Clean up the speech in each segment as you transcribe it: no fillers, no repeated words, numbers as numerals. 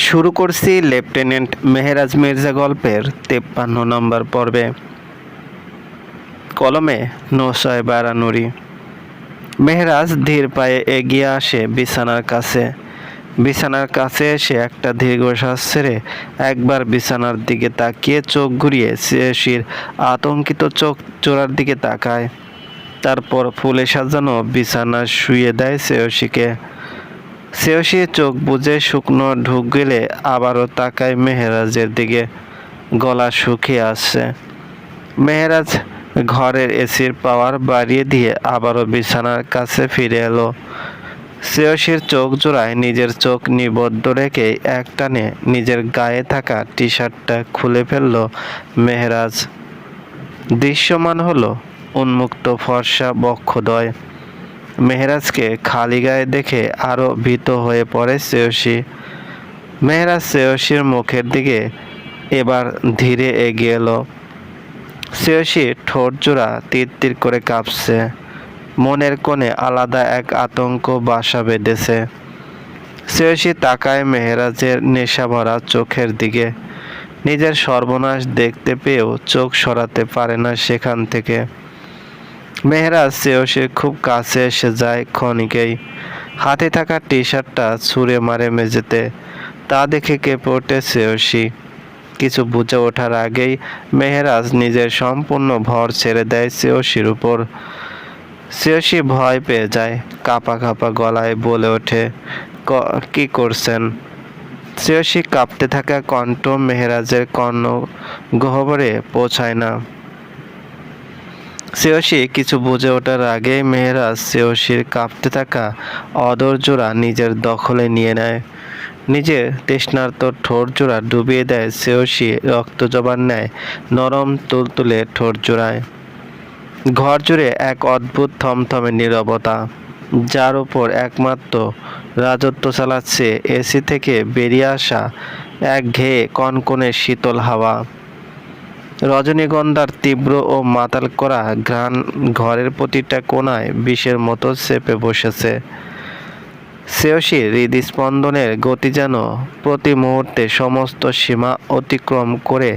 শুরু করছি লেফটেন্যান্ট মেহেরাজ মির্জা গল্পের 53 নম্বর পর্বে। কলমে নৌশয় বারানুরি। মেহেরাজ ধীর পায়ে এগিয়ে আসে বিছানার কাছে। বিছানার কাছে এসে একটা দীর্ঘশ্বাস ছেড়ে একবার বিছানার দিকে তাকিয়ে চোখ ঘুরিয়ে শ্রেয়সীর আতঙ্কিত চোখ জোড়ার দিকে তাকায়। তারপর ফুলে সাজানো বিছানা শুয়ে দেয় শ্রেয়সীকে। শ্রেয়সী চোখ বুজে শুকনো ঢুক গেলে আবারও তাকায় মেহেরাজের দিকে। গলা শুকিয়ে আসছে। মেহেরাজ ঘরের এসির পাওয়ার বাড়িয়ে দিয়ে আবারও বিছানার কাছে ফিরে এলো। শ্রেয়সীর চোখ জোড়ায় নিজের চোখ নিবদ্ধ রেখে একটানে নিজের গায়ে থাকা টি শার্টটা খুলে ফেলল মেহেরাজ। দৃশ্যমান হলো উন্মুক্ত ফর্সা বক্ষদ্বয়। মেহেরাজকে খালি গায়ে দেখে আরও ভীত হয়ে পড়ে শ্রেয়সী। মেহেরাজ শ্রেয়সীর মুখের দিকে এবার ধীরে এগিয়ে এলো। শ্রেয়সীর ঠোঁট জোড়া তীর করে কাঁপছে। মনের কোণে আলাদা এক আতঙ্ক বাসা বেঁধেছে। শ্রেয়সী তাকায় মেহেরাজের নেশা ভরা চোখের দিকে। নিজের সর্বনাশ দেখতে পেয়েও চোখ সরাতে পারে না সেখান থেকে। মেহেরাজ শ্রেয়সীর খুব কাছে এসে যায় ক্ষণিকেই। হাতে থাকা টি শার্টটা ছুঁড়ে মারে মেঝেতে। তা দেখে কেঁপে ওঠে শ্রেয়সী। কিছু বুঝে ওঠার আগেই মেহেরাজ নিজের সম্পূর্ণ ভর ছেড়ে দেয় শ্রেয়সীর উপর। শ্রেয়সী ভয় পেয়ে যায়। কাঁপা কাঁপা গলায় বলে ওঠে, কি করছেন? শ্রেয়সী কাঁপতে থাকা কণ্ঠ মেহেরাজের কর্ণ গহ্বরে পৌঁছায় না। শ্রেয়সী কিছু বুঝে ওঠার আগেই মেহেরাজ শ্রেয়সীর কাঁপতে থাকা অধর জোড়া নিজের দখলে নিয়ে নেয়। নিজের তৃষ্ণার্ত ঠোঁট জোড়া ডুবিয়ে দেয় শ্রেয়সী রক্ত জবার ন্যায় নরম তুলতুলে ঠোঁট জোড়ায়। ঘর জুড়ে এক অদ্ভুত থমথমে নীরবতা, যার উপর একমাত্র রাজত্ব চালাচ্ছে এসি থেকে বেরিয়ে আসা একঘেয়ে কনকনে শীতল হাওয়া। রজনীগন্ধার তীব্র ও মাতাল করা ঘ্রাণ ঘরের প্রতিটা কোণায় বিষের মতো চেপে বসেছে। শ্রেয়সীর হৃদস্পন্দনের গতি যেন প্রতি মুহূর্তে সমস্ত সীমা অতিক্রম করে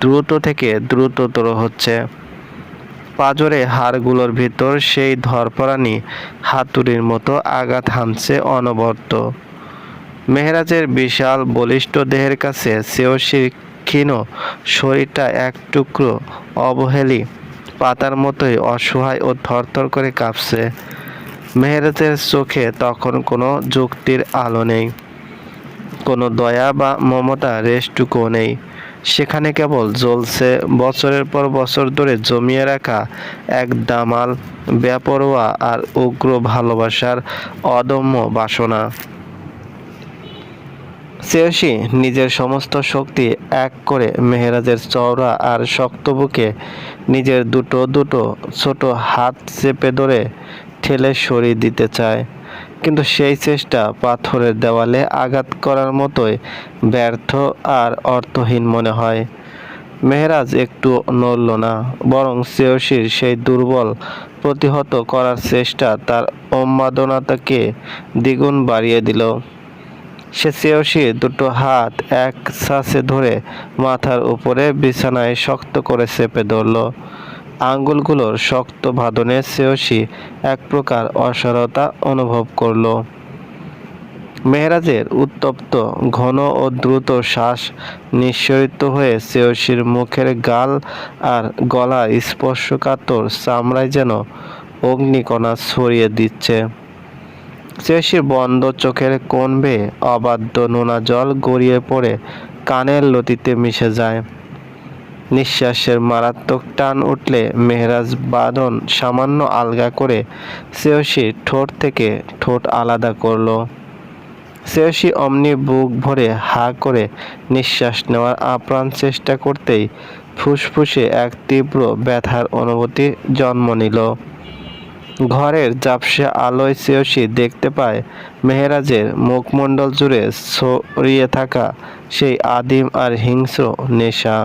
দ্রুত থেকে দ্রুততর হচ্ছে। পাঁজরে হাড়গুলোর ভিতর সেই ধরপরানি হাতুড়ির মতো আঘাত হানছে অনবরত। মেহেরাজের বিশাল বলিষ্ঠ দেহের কাছে শ্রেয়সীর ক্ষীণ শরীরটা এক টুকরো অবহেলী পাতার মতোই অসহায় ও থরথর করে কাঁপছে। মেহেরাজের চোখে তখন কোনো যুক্তির আলো নেই, কোনো দয়া বা মমতা রেশটুকুও নেই। সেখানে কেবল জ্বলছে বছরের পর বছর ধরে জমিয়ে রাখা এক দামাল, বেপরোয়া আর উগ্র ভালোবাসার অদম্য বাসনা। শ্রেয়সী নিজের সমস্ত শক্তি এক করে মেহেরাজের চওড়া আর শক্ত বুকে নিজের দুটো দুটো ছোট হাত চেপে ধরে ঠেলে সরিয়ে দিতে চায়, কিন্তু সেই চেষ্টা পাথরের দেওয়ালে আঘাত করার মতোই ব্যর্থ আর অর্থহীন মনে হয়। মেহেরাজ একটু নড়ল না, বরং শ্রেয়সীর সেই দুর্বল প্রতিহত করার চেষ্টা তার উন্মাদনাটাকে দ্বিগুণ বাড়িয়ে দিল। সে শ্রেয়সীর দুটো হাত এক ছাঁচে ধরে মাথার উপরে বিছানায় শক্ত করে চেপে ধরল। আঙ্গুলগুলোর শক্ত বাঁধনে শ্রেয়সী এক প্রকার অসাড়তা অনুভব করল। মেহেরাজের উত্তপ্ত ঘন ও দ্রুত শ্বাস নিঃসরিত হয়ে শ্রেয়সীর মুখের গাল আর গলা স্পর্শকাতর চামড়ায় যেন অগ্নিকণা ছড়িয়ে দিচ্ছে। শ্রেয়সীর বন্ধ চোখের কোণ বেয়ে অবাধ্য নোনা জল গড়িয়ে পড়ে কানের লতিতে মিশে যায়। নিঃশ্বাসের মারাত্মক টান উঠলে মেহেরাজ বাঁধন সামান্য আলগা করে শ্রেয়সীর ঠোঁট থেকে ঠোঁট আলাদা করল। শ্রেয়সী অমনি বুক ভরে হা করে নিঃশ্বাস নেওয়ার আপ্রাণ চেষ্টা করতেই ফুসফুসে এক তীব্র ব্যথার অনুভূতি জন্ম নিল। ঘরের ঝাপসা আলোয় শ্রেয়সী দেখতে পায় মেহেরাজের মুখমণ্ডল জুড়ে ছড়িয়ে থাকা সেই আদিম আর হিংস্র নেশা।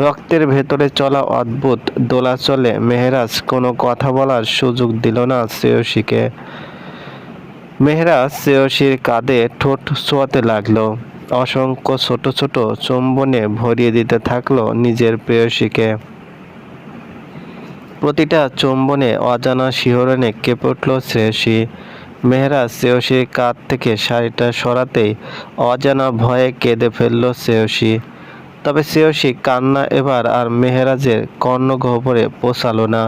রক্তের ভেতরে চলা অদ্ভুত দোলাচলে মেহেরাজ কোনো কথা বলার সুযোগ দিল না শ্রেয়সীকে। মেহরাজ শ্রেয়সীর কাঁধে ঠোঁট ছোঁয়াতে লাগলো, অসংখ্য ছোট ছোট চুম্বনে ভরিয়ে দিতে থাকলো নিজের প্রেয়সীকে। প্রতিটা চুম্বনে অজানা শিহরণে কেঁপে উঠল শ্রেয়সী। মেহরাজ শ্রেয়সীর কাঁধ থেকে শাড়িটা সরাতেই অজানা ভয়ে কেঁদে ফেলল শ্রেয়সী। তবে শ্রেয়সী কান্না এবার আর মেহরাজের কর্ণগহ্বরে পৌঁছালো না।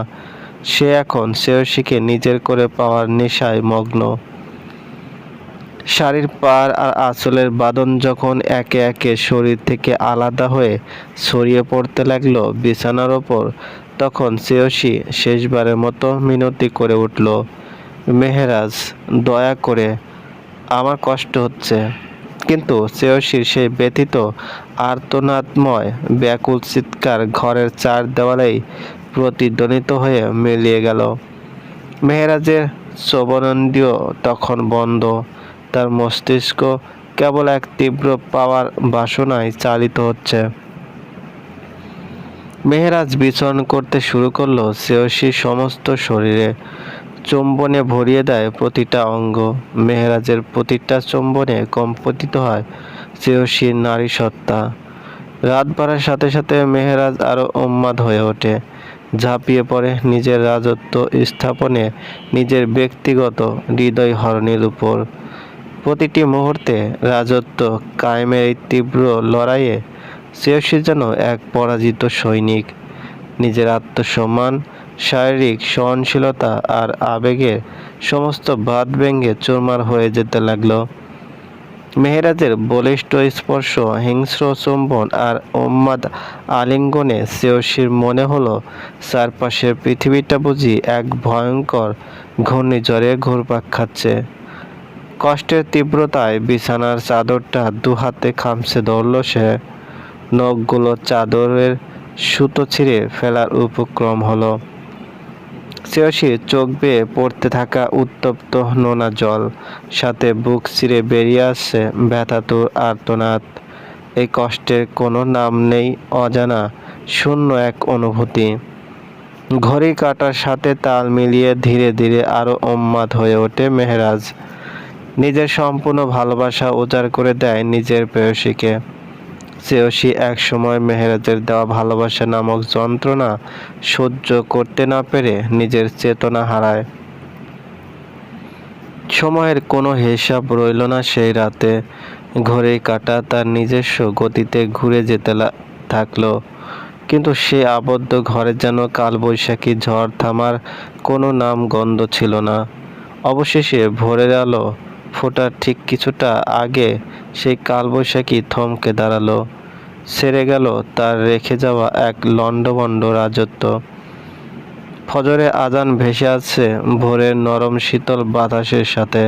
সে এখন শ্রেয়সীকে নিজের করে পাওয়ার নেশায় মগ্ন। শাড়ির পাড় আর আঁচলের বাঁধন যখন একে একে শরীর থেকে আলাদা হয়ে ছড়িয়ে পড়তে লাগলো বিছানার ওপর, তখন শ্রেয়সী শেষবারের মতো মিনতি করে উঠল, মেহরাজ, দয়া করে, আমার কষ্ট হচ্ছে। কিন্তু শ্রেয়সীর সেই ব্যথিত আর্তনাদময় ব্যাকুল চিৎকার ঘরের চার দেওয়ালেই প্রতিধ্বনিত হয়ে মিলিয়ে গেল। মেহরাজের শ্রবণেন্দ্রিয় তখন বন্ধ, তার মস্তিষ্ক কেবল এক তীব্র পাওয়ার বাসনায় চালিত হচ্ছে। মেহরাজ বিচরণ করতে শুরু করলো শ্রেয়সীর সমস্ত শরীরে, চুম্বনে ভরিয়ে দেয় প্রতিটা অঙ্গ। মেহরাজের প্রতিটা চুম্বনে কম্পিত হয় শ্রেয়সীর নারী সত্তা। রাত বাড়ার সাথে সাথে মেহরাজ আরও উন্মাদ হয়ে ওঠে, ঝাঁপিয়ে পড়ে নিজের রাজত্ব স্থাপনে নিজের ব্যক্তিগত হৃদয় হরণের উপর। প্রতিটি মুহূর্তে রাজত্ব কায়েমের এই তীব্র লড়াইয়ে শ্রেয়সী যেন এক পরাজিত সৈনিক। নিজের আত্মসম্মান, শারীরিক সহনশীলতা আর আবেগের সমস্ত বাঁধ ভেঙে চুরমার হয়ে যেতে লাগলো। মেহরাজের বলিষ্ঠ স্পর্শ, হিংস্র চুম্বন আর উন্মাদ আলিঙ্গনে শ্রেয়সীর মনে হলো চারপাশের পৃথিবীটা বুঝি এক ভয়ঙ্কর ঘূর্ণিঝড়ে ঘুরপাক খাচ্ছে। কষ্টের তীব্রতায় বিছানার চাদরটা দুহাতে খামচে ধরল সে। নখগুলো চাদরের সুতো ছিঁড়ে ফেলার উপক্রম হলো। শ্রেয়সীর চোখ বেয়ে পড়তে থাকা উত্তপ্ত নোনা জল, সাথে বুক চিরে বেরিয়ে আসছে ব্যথাতুর আর্তনাদ। এই কষ্টের কোনো নাম নেই, অজানা শূন্য এক অনুভূতি। ঘড়ি কাঁটার সাথে তাল মিলিয়ে ধীরে ধীরে আরও উন্মাদ হয়ে ওঠে মেহরাজ। নিজের সম্পূর্ণ ভালোবাসা উজাড় করে দেয় নিজের প্রেয়সীকে। শ্রেয়সী এক সময় মেহরাজের দেওয়া ভালোবাসা নামক যন্ত্রণা সহ্য করতে না পেরে নিজের চেতনা হারায়। সময়ের কোনো হিসাব রইল না সেই রাতে। ঘড়ির কাঁটা তার নিজস্ব গতিতে ঘুরে যেতে থাকলো, কিন্তু সে আবদ্ধ ঘরে যেন কালবৈশাখী ঝড় থামার কোনো নাম গন্ধ ছিল না। অবশেষে ভোরের আলো ফোটার ঠিক কিছুটা আগে সেই কালবৈশাখী থমকে দাঁড়ালো। ছেড়ে গেল তার রেখে যাওয়া এক লণ্ডভণ্ড রাজত্ব। ফজরে আজান ভেসে আছে ভোরের নরম শীতল বাতাসের সাথে।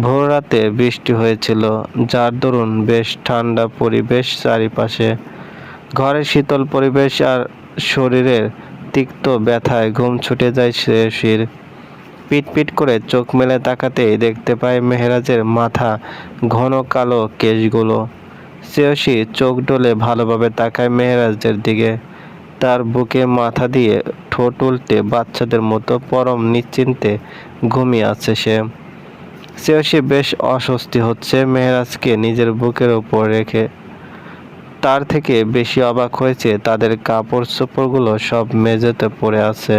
ভোর রাতে বৃষ্টি হয়েছিল, যার দরুন বেশ ঠান্ডা পরিবেশ চারিপাশে। ঘরের শীতল পরিবেশ আর শরীরের তিক্ত ব্যথায় ঘুম ছুটে যায় শ্রেয়সীর। পিটপিট করে চোখ মেলে তাকাতেই দেখতে পায় মেহরাজের মাথা ঘন কালো কেশগুলো। শ্রেয়সী চোখ ডলে ভালোভাবে তাকায় মেহরাজের দিকে। তার বুকে মাথা দিয়ে ঠোঁট উল্টে বাচ্চাদের মতো পরম নিশ্চিন্তে ঘুমিয়ে আছে সে। শ্রেয়সী বেশ অস্বস্তি হচ্ছে মেহরাজকে নিজের বুকের ওপর রেখে। তার থেকে বেশি অবাক হয়েছে তাদের কাপড় চোপড়গুলো সব মেঝেতে পড়ে আছে।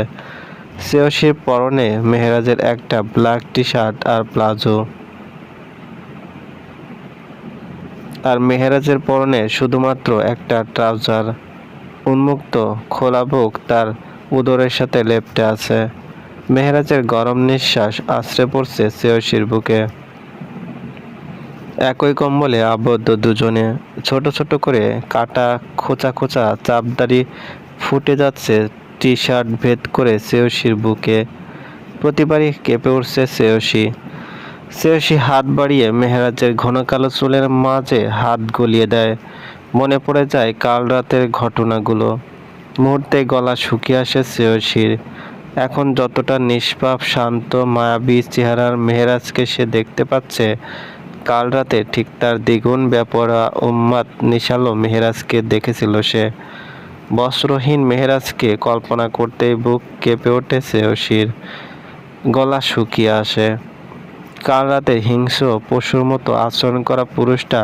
শ্রেয়সীর পরনে মেহরাজের একটা ব্ল্যাক টি শার্ট আর প্লাজো, আর মেহরাজের পরনে শুধুমাত্র একটা ট্রাউজার। উন্মুক্ত খোলা বুক তার উদরের সাথে লেপ্টে আছে। মেহরাজের গরম নিঃশ্বাস আছড়ে পড়ছে শ্রেয়সীর বুকে। একই কম্বলে আবদ্ধ দুজনে। ছোট ছোট করে কাটা খোঁচা খোঁচা চাপদাড়ি ফুটে যাচ্ছে টি শার্ট ভেদ করে শ্রেয়সীর বুকে। প্রতিবারই কেঁপে উঠছে শ্রেয়সী। শ্রেয়সী হাত বাড়িয়ে মেহরাজের ঘন কালো চুলের মাঝে হাত গলিয়ে দেয়। মনে পড়ে যায় কাল রাতের ঘটনাগুলো। মুহূর্তে গলা শুকিয়ে আসে শ্রেয়সীর। এখন যতটা নিষ্পাপ, শান্ত, মায়াবী চেহারার মেহরাজকে সে দেখতে পাচ্ছে, কাল রাতে ঠিক তার দ্বিগুণ বেপরোয়া, উন্মাদ, নিশালো মেহরাজকে দেখেছিল সে। বস্ত্রহীন মেহরাজকে কল্পনা করতেই বুক কেঁপে ওঠে শ্রেয়সীর। গলা শুকিয়ে আসে। কাল রাতে হিংস্র পশুর মতো আচরণ করা পুরুষটা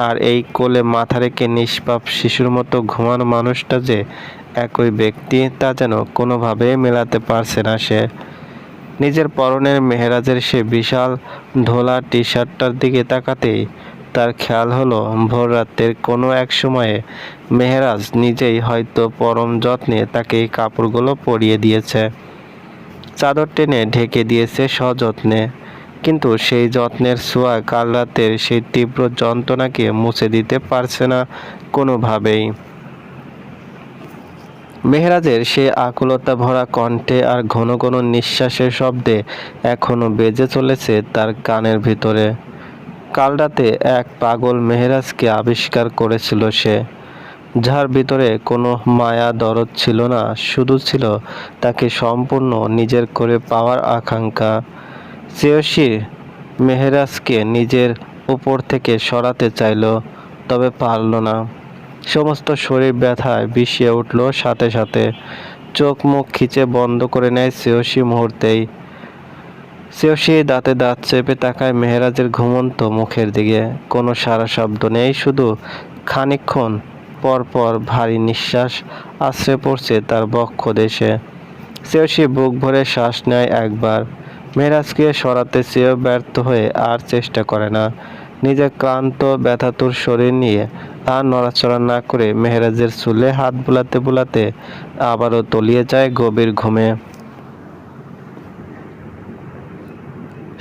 আর এই কোলে মাথা রেখে নিষ্পাপ শিশুর মতো ঘুমানো মানুষটা যে একই ব্যক্তি তা যেন কোনোভাবেই মেলাতে পারছে না সে। নিজের পরনের মেহেরাজের সে বিশাল ধোলা টি শার্টটার দিকে তাকাতেই তার খেয়াল হলো ভোর রাতের কোনো এক সময়ে মেহেরাজ নিজেই হয়তো পরম যত্নে তাকে এই কাপড়গুলো পরিয়ে দিয়েছে, চাদর টেনে ঢেকে দিয়েছে সযত্নে। কিন্তু সেই যত্নের ছোঁয়া কাল রাতের সেই তীব্র যন্ত্রণাকে মুছে দিতে পারছে না কোনোভাবেই। মেহেরাজের সে আকুলতা ভরা কণ্ঠে আর ঘন ঘন নিঃশ্বাসের শব্দে এখনো বেজে চলেছে তার কানের ভিতরে। কাল রাতে এক পাগল মেহেরাজকে আবিষ্কার করেছিল সে, যার ভিতরে কোনো মায়া দরদ ছিল না, শুধু ছিল তাকে সম্পূর্ণ নিজের করে পাওয়ার আকাঙ্ক্ষা। শ্রেয়সী মেহেরাজকে নিজের উপর থেকে সরাতে চাইল, তবে পারল না। সমস্ত শরীর ব্যথায় বিষিয়ে উঠল সাথে সাথে। চোখ মুখ খিচে বন্ধ করে নেয় শ্রেয়সী মুহূর্তেই। শ্রেয়সী দাঁতে দাঁত চেপে তাকায় মেহেরাজের ঘুমন্ত মুখের দিকে। কোনো সারা শব্দ নেই, শুধু খানিকক্ষণ পর পর ভারী নিঃশ্বাস আশ্রে পড়ছে তার বক্ষ দেশে। শ্রেয়সী বুক ভরে শ্বাস নেয় একবার। মেহেরাজকে সরাতে চেয়েও ব্যর্থ হয়ে আর চেষ্টা করে না। নিজের ক্লান্ত ব্যথাতুর শরীর নিয়ে আর নড়াচড়া না করে মেহেরাজের চুলে হাত বুলাতে বুলাতে আবারও তলিয়ে যায় গভীর ঘুমে।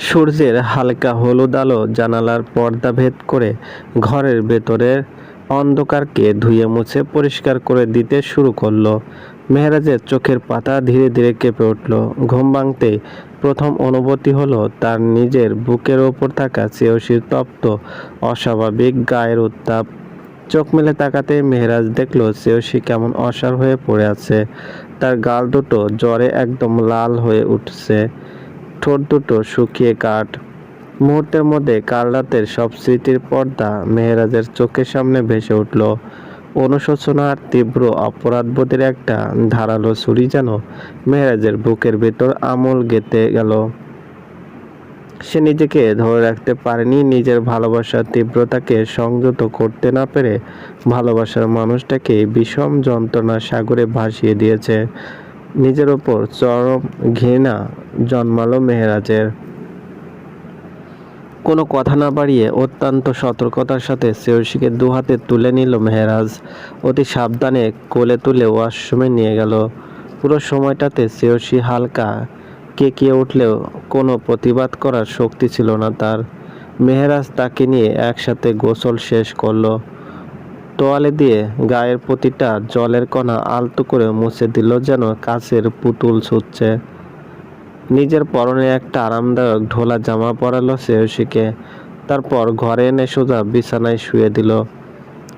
সূর্যের হালকা হলুদ আলো জানালার পর্দা ভেদ করে ঘরের ভেতরের অন্ধকারকে ধুয়ে মুছে পরিষ্কার করে দিতে শুরু করলো। মেহেরাজের চোখের পাতা ধীরে ধীরে কেঁপে উঠল। ঘুম ভাঙতেই প্রথম অনুভূতি হলো তার নিজের বুকের ওপর থাকা শ্রেয়সীর তপ্ত অস্বাভাবিক গায়ের উত্তাপ। চোখ মেলে তাকাতে মেহেরাজ দেখলো শ্রেয়সী কেমন অসাড় হয়ে পড়ে আছে। তার গাল দুটো জ্বরে একদম লাল হয়ে উঠছে, ঠোঁট দুটো শুকিয়ে কাঠ। মুহূর্তের মধ্যে কাল রাতের সব স্মৃতির পর্দা মেহেরাজের চোখের সামনে ভেসে উঠল। অনুশোচনা আর তীব্র অপরাধবোধের একটা ধারালো ছুরি যেন মেহেরাজের বুকের ভেতর আমল গেঁথে গেল। সে নিজেকে ধরে রাখতে পারেনি, নিজের ভালোবাসার তীব্রতাকে সংযত করতে না পেরে ভালোবাসার মানুষটাকে বিষম যন্ত্রণার সাগরে ভাসিয়ে দিয়েছে। নিজের ওপর চরম ঘৃণা জন্মালো মেহেরাজের। কোনো কথা না বাড়িয়ে অত্যন্ত সতর্কতার সাথে শ্রেয়সীকে দুহাতে তুলে নিল মেহেরাজ। অতি সাবধানে কোলে তুলে ওয়াশরুমে নিয়ে গেল। পুরো সময়টাতে শ্রেয়সী হালকা কেঁকিয়ে উঠলেও কোনো প্রতিবাদ করার শক্তি ছিল না তার। মেহেরাজ তাকে নিয়ে একসাথে গোসল শেষ করলো। তোয়ালে দিয়ে গায়ের প্রতিটা জলের কণা আলতো করে মুছে দিল যেন কাচের পুতুল ছুঁচ্ছে। নিজের পরনে একটা আরামদায়ক ঢোলা জামা পরালো শ্রেয়সীকে। তারপর ঘরে এনে সোজা বিছানায় শুয়ে দিল।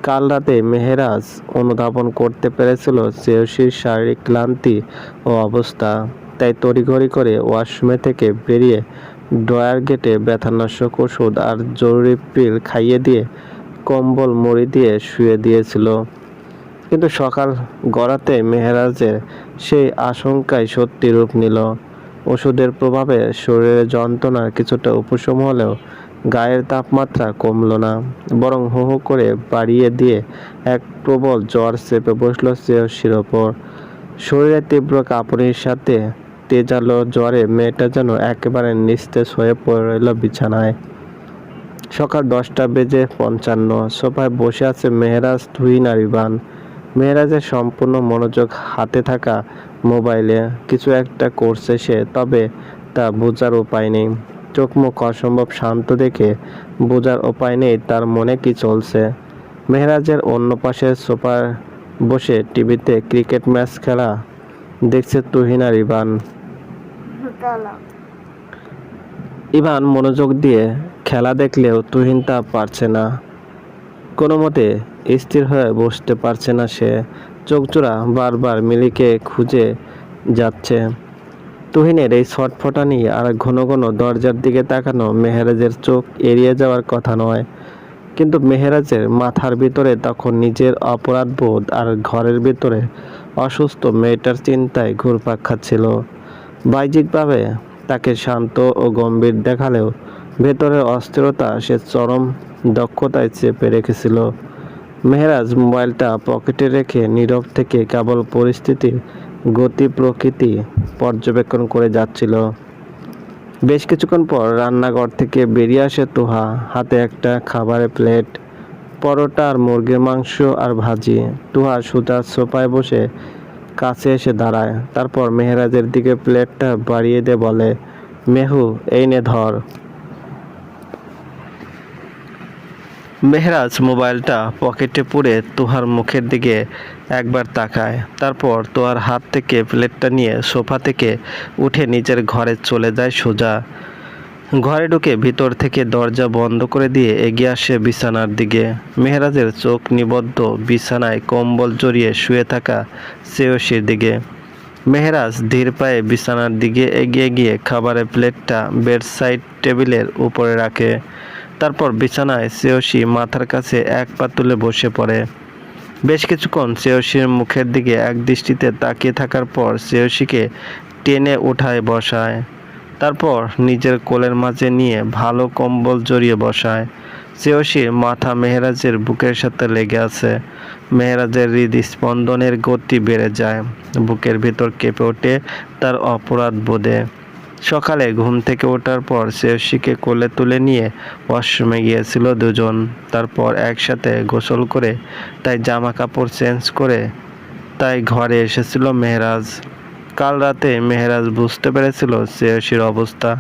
কাল রাতে মেহেরাজ অনুধাবন করতে পেরেছিল শ্রেয়সীর শারীরিক ক্লান্তি ও অবস্থা, তাই তড়িঘড়ি করে ওয়াশরুমে থেকে বেরিয়ে ড্রয়ার গেটে ব্যথানাশক ওষুধ আর জরুরি পিল খাইয়ে দিয়ে কম্বল মুড়ি দিয়ে শুয়ে দিয়েছিল। কিন্তু সকাল গড়াতে মেহেরাজের সেই আশঙ্কাই সত্যি রূপ নিল। ওষুধের প্রভাবে শরীরে যন্ত্রণার কিছুটা উপশম হলেও গায়ের তাপমাত্রা কমল না, বরং হু হু করে বাড়িয়ে দিয়ে এক প্রবল জ্বর চেপে বসল শ্রেয়সীর ওপর। শরীরে তীব্র কাঁপুনির সাথে তেজালো জ্বরে মেয়েটা যেন একেবারে নিস্তেজ হয়ে পড়ে রইল বিছানায়। সকাল 10:55, সোফায় বসে আছে মেহেরাজ, তুহিন আর ইভান। মেহেরাজের সম্পূর্ণ মনোযোগ হাতে থাকা মোবাইলে। কিছু একটা করছে সে, তবে তা বোঝার উপায় নেই। চোখ মুখ অসম্ভব শান্ত দেখে বোঝার উপায় নেই তার মনে কি চলছে। মেহেরাজের অন্য পাশের সোফায় বসে টিভিতে ক্রিকেট ম্যাচ খেলা দেখছে তুহিন আর ইভান। ইভান মনোযোগ দিয়ে খেলা দেখলেও তুহিন তা পারছে না। কোনো মতে স্থির হয়ে বসতে পারছে না সে। চোখজোড়া বারবার মিলিকে খুঁজে যাচ্ছে। তুহিনের এই ছটফটানি আর ঘন ঘন দরজার দিকে তাকানো মেহেরাজের চোখ এড়িয়ে যাওয়ার কথা নয়, কিন্তু মেহেরাজের মাথার ভিতরে তখন নিজের অপরাধবোধ আর ঘরের ভিতরে অসুস্থ মেয়েটার চিন্তায় ঘুরপাক খাচ্ছিল। বাহ্যিকভাবে তাকে শান্ত ও গম্ভীর দেখালেও ভেতরের অস্থিরতা সে চরম দক্ষতায় চেপে রেখেছিল। মেহরাজ মোবাইলটা পকেটে রেখে নীরব থেকে কেবল পরিস্থিতির গতি প্রকৃতি পর্যবেক্ষণ করে যাচ্ছিল। বেশ কিছুক্ষণ পর রান্নাঘর থেকে বেরিয়ে আসে তুহা, হাতে একটা খাবারের প্লেট, পরোটা আর মুরগির মাংস আর ভাজি। তুহা সোজা সোফায় বসে কাছে এসে দাঁড়ায়, তারপর মেহরাজের দিকে প্লেটটা বাড়িয়ে দিয়ে বলে, মেহু, এই নে ধর। মেহরাজ মোবাইলটা পকেটে পুরে তুহার মুখের দিকে একবার তাকায়, তারপর তুহার হাত থেকে প্লেটটা নিয়ে সোফা থেকে উঠে নিজের ঘরে চলে যায় সোজা। ঘরে ঢুকে ভিতর থেকে দরজা বন্ধ করে দিয়ে এগিয়ে আসে বিছানার দিকে। মেহরাজের চোখ নিবদ্ধ বিছানায় কম্বল জড়িয়ে শুয়ে থাকা শ্রেয়সীর দিকে। মেহরাজ ধীর পায়ে বিছানার দিকে এগিয়ে গিয়ে খাবারের প্লেটটা বেডসাইড টেবিলের উপরে রাখে। তারপর বিছানায় শ্রেয়সী মাথার কাছে এক পা তুলে বসে পড়ে। বেশ কিছুক্ষণ শ্রেয়সীর মুখের দিকে এক দৃষ্টিতে তাকিয়ে থাকার পর শ্রেয়সীকে টেনে উঠায় বসায়, তারপর নিজের কোলের মাঝে নিয়ে ভালো কম্বল জড়িয়ে বসায়। শ্রেয়সীর মাথা মেহরাজের বুকের সাথে লেগে আছে। মেহরাজের হৃদস্পন্দনের গতি বেড়ে যায়, বুকের ভিতর কেঁপে ওঠে তার অপরাধ বোধে। সকালে ঘুম থেকে ওঠার পর শ্রেয়সীকে কোলে তুলে নিয়ে ওয়াশরুমে গিয়েছিল দুজন। তারপর একসাথে গোসল করে তাই জামা কাপড় চেঞ্জ করে তাই ঘরে এসেছিল মেহরাজ। কাল রাতে মেহরাজ বুঝতে পেরেছিল শ্রেয়সীর অবস্থা,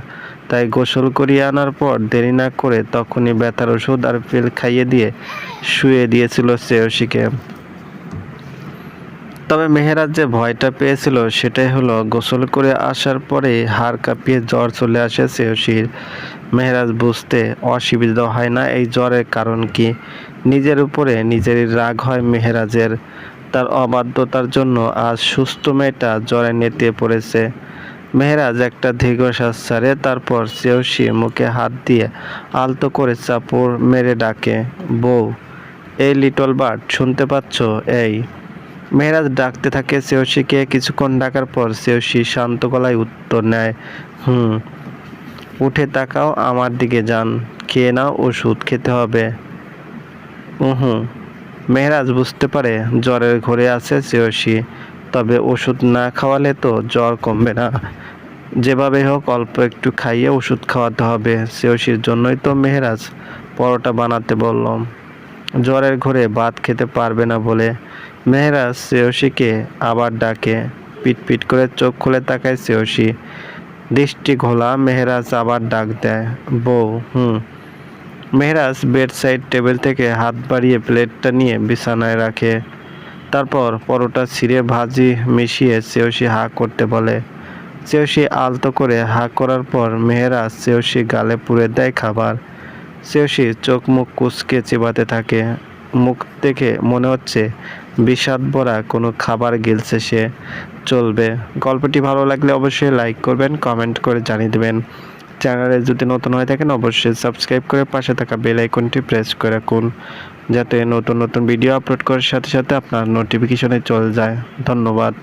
তাই গোসল করিয়ে আনার পর দেরি না করে তখনই ব্যথার ওষুধ আর পিল খাইয়ে দিয়ে শুয়ে দিয়েছিল শ্রেয়সীকে। তবে মেহরাজ যে ভয়টা পেয়েছিল সেটাই হলো গোসল করে আসার পরে হাড় কাঁপিয়ে জ্বর চলে আসে শ্রেয়সীর। মেহরাজ বুঝতে অসুবিধা হয় না এই জ্বরের কারণ কি। নিজের উপরে নিজেরই রাগ হয় মেহরাজের। তার অবাধ্যতার জন্য আজ সুস্থ মেয়েটা জ্বরে নেতিয়ে পড়েছে। মেহরাজ একটা দীর্ঘশ্বাস ছাড়ে, তারপর শ্রেয়সী মুখে হাত দিয়ে আলতো করে চাপড় মেরে ডাকে, বউ, এই লিটল বার্ড, শুনতে পাচ্ছ? এই। মেহরাজ ডাকতে থাকে শ্রেয়সীকে। কিছুক্ষণ ডাকার পর শ্রেয়সী শান্ত গলায় উত্তর নেয়, হুম। উঠে তাকাও, আমার দিকে যান, খেয়ে নাও, ওষুধ খেতে হবে। হুম। মেহরাজ বুঝতে পারে জ্বরের ঘোরে আছে শ্রেয়সী, তবে ওষুধ না খাওয়ালে তো জ্বর কমবে না। যেভাবে হোক অল্প একটু খাইয়ে ওষুধ খাওয়াতে হবে। শ্রেয়সীর জন্যই তো মেহরাজ পরোটা বানাতে বললাম, জ্বরের ঘোরে ভাত খেতে পারবে না বলে। মেহরাজ শ্রেয়সীকে আবার ডাকে। পিটপিট করে চোখ খুলে তাকায় শ্রেয়সী, দৃষ্টি ঘোলা। মেহরাজ আবার ডাক দেয়, বউ, হুম। মেহরাজ বেডসাইড টেবিল থেকে হাত বাড়িয়ে প্লেটটা নিয়ে বিছানায় রাখে, তারপর পরোটা ছিঁড়ে ভাজি মিশিয়ে শ্রেয়সী হা করতে বলে। শ্রেয়সী আলতো করে হা করার পর মেহরাজ শ্রেয়সী গালে পুরে দেয় খাবার। শ্রেয়সী চোখ মুখ কুঁচকে চিবাতে থাকে। মুখ দেখে মনে হচ্ছে বিষাদ ভরা কোনো খাবার গিলছে সে। চলবে। গল্পটি ভালো লাগলে অবশ্যই লাইক করবেন, কমেন্ট করে জানিয়ে দেবেন। চ্যানেলে যদি নতুন হয়ে থাকেন অবশ্যই সাবস্ক্রাইব করে পাশে থাকা বেল আইকনটি প্রেস করে রাখুন, যাতে নতুন নতুন ভিডিও আপলোড করার সাথে সাথে আপনার নোটিফিকেশনে চলে যায়। ধন্যবাদ।